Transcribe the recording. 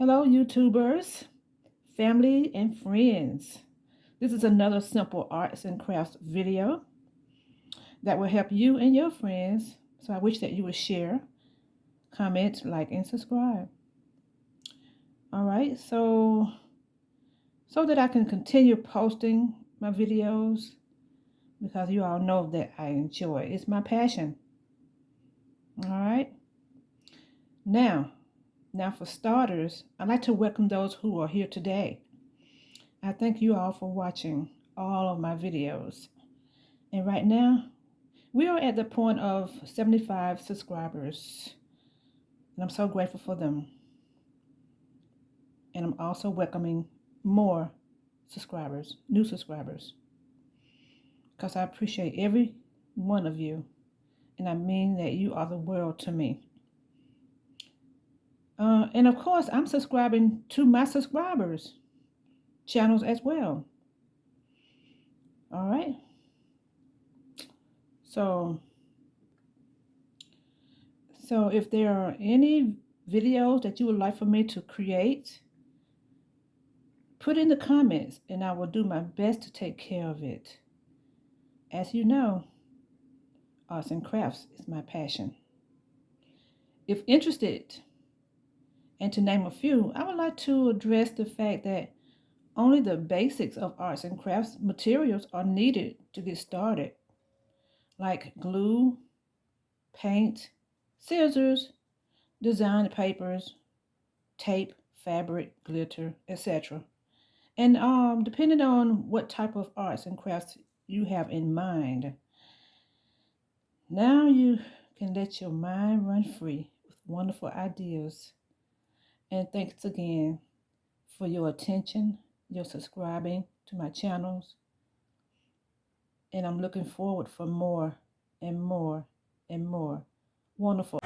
Hello, YouTubers, family, and friends. This is another simple arts and crafts video that will help you and your friends. So I wish that you would share, comment, like, and subscribe. All right, so that I can continue posting my videos because you all know that I enjoy it. It's my passion. All right. Now for starters, I'd like to welcome those who are here today. I thank you all for watching all of my videos. And right now, we are at the point of 75 subscribers. And I'm so grateful for them. And I'm also welcoming more subscribers, new subscribers. Because I appreciate every one of you. And I mean that you are the world to me. And of course, I'm subscribing to my subscribers' channels as well. All right. So if there are any videos that you would like for me to create, put in the comments and I will do my best to take care of it. As you know, arts and crafts is my passion. If interested, and to name a few, I would like to address the fact that only the basics of arts and crafts materials are needed to get started, like glue, paint, scissors, design papers, tape, fabric, glitter, etc. And depending on what type of arts and crafts you have in mind, now you can let your mind run free with wonderful ideas. And thanks again for your attention, your subscribing to my channels. And I'm looking forward for more and more and more wonderful